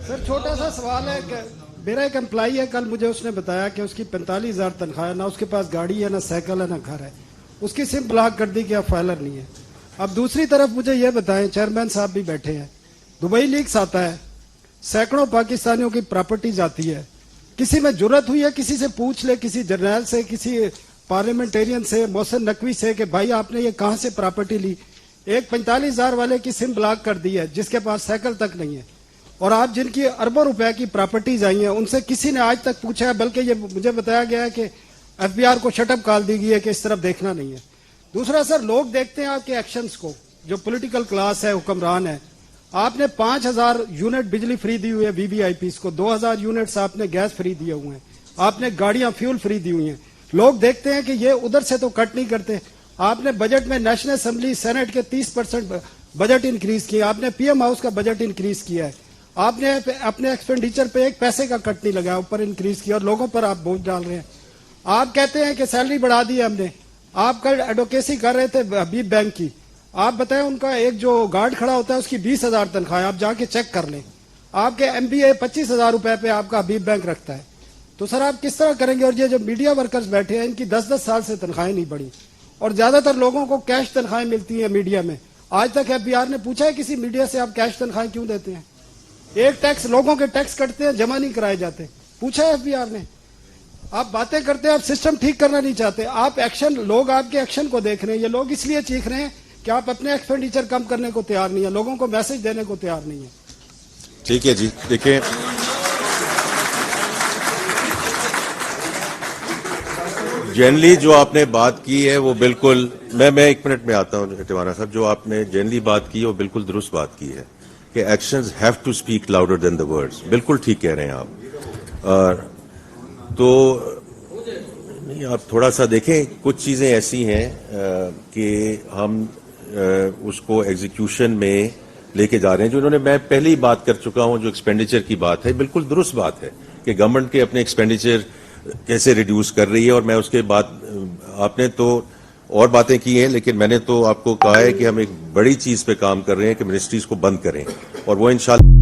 Sir छोटा सा सवाल है कि मेरा एक एम्प्लॉई है, कल मुझे उसने बताया कि उसकी 45,000 तनख्वाह है, ना उसके पास गाड़ी है, ना साइकिल है, ना घर है। उसकी सिम ब्लॉक कर दी कि अब फाइलर नहीं है। अब दूसरी तरफ मुझे ये बताएं, चेयरमैन साहब भी बैठे हैं, दुबई लीक्स आता है, सैकड़ों पाकिस्तानियों की प्रॉपर्टीज आती है। किसी में जुर्रत हुई है किसी से पूछ ले, किसी जर्नैल से, किसी पार्लियामेंटेरियन से, मोहसिन नकवी से, कि भाई आपने ये कहां से प्रॉपर्टी ली। एक 45,000 वाले की सिम ब्लॉक कर दी है जिसके पास साइकिल तक नहीं है, और आप जिनकी अरबों रुपए की प्रॉपर्टीज आई हैं उनसे किसी ने आज तक पूछा है, बल्कि ये मुझे बताया गया है कि एफबीआर को शटअप कॉल दी गई है कि इस तरफ देखना नहीं है। दूसरा सर, लोग देखते हैं आपके एक्शंस को, जो पॉलिटिकल क्लास है, हुक्मरान है। आपने 5,000 यूनिट बिजली फ्री दी हुई है वीवीआईपी को, 2,000 यूनिट्स आपने गैस फ्री दिए हुए हैं, आपने गाड़ियां फ्यूल फ्री दी हुई हैं। लोग देखते हैं कि ये उधर से तो कट नहीं करते। आपने बजट में नेशनल असेंबली सेनेट के 30% बजट इंक्रीज किया, आपने पीएम हाउस का बजट इंक्रीज किया है, आपने अपने एक्सपेंडिचर पे एक पैसे का कट नहीं लगाया, ऊपर इंक्रीज किया, और लोगों पर आप बोझ डाल रहे हैं। आप कहते हैं कि सैलरी बढ़ा दी है हमने। आप कल एडवोकेसी कर रहे थे हबीब बैंक की, आप बताएं उनका एक जो गार्ड खड़ा होता है उसकी 20,000 तनख्वाह, आप जाके चेक कर लें। आपके एमबीए 25,000 रुपए पे आपका हबीब बैंक रखता है। तो सर आप किस तरह करेंगे? और ये जो मीडिया वर्कर्स बैठे हैं इनकी 10-10 साल से तनख्वाहें नहीं बढ़ी, और ज्यादातर लोगों को कैश तनख्वाहें मिलती है मीडिया में। आज तक एफबीआर ने पूछा है किसी मीडिया से आप कैश तनख्वाहें क्यों देते हैं? एक टैक्स, लोगों के टैक्स कटते हैं, जमा नहीं कराए जाते, पूछा है एफबीआर ने? आप बातें करते हैं, आप सिस्टम ठीक करना नहीं चाहते, आप एक्शन, लोग आपके एक्शन को देख रहे हैं। ये लोग इसलिए चीख रहे हैं कि आप अपने एक्सपेंडिचर कम करने को तैयार नहीं है, लोगों को मैसेज देने को तैयार नहीं है। ठीक है जी, देखिए जनरली जो आपने बात की है वो बिल्कुल, मैं 1 मिनट में आता हूं टिवाना साहब, जो आपने जनरली बात की है वो बिल्कुल दुरुस्त बात की है कि actions have to speak louder than the words. बिल्कुल ठीक कह रहे हैं आप। तो नहीं, आप थोड़ा सा देखें, कुछ चीजें ऐसी हैं कि हम उसको एग्जीक्यूशन में लेके जा रहे हैं। जो इन्होंने, मैं पहले ही बात कर चुका हूं, जो एक्सपेंडिचर की बात है बिल्कुल दुरुस्त बात है कि गवर्नमेंट के अपने एक्सपेंडिचर कैसे रिड्यूस कर रही है, और मैं उसके बाद, आपने तो और बातें की हैं, लेकिन मैंने तो आपको कहा है कि हम एक बड़ी चीज पे काम कर रहे हैं कि मिनिस्ट्रीज को बंद करें, और वो इंशाल्लाह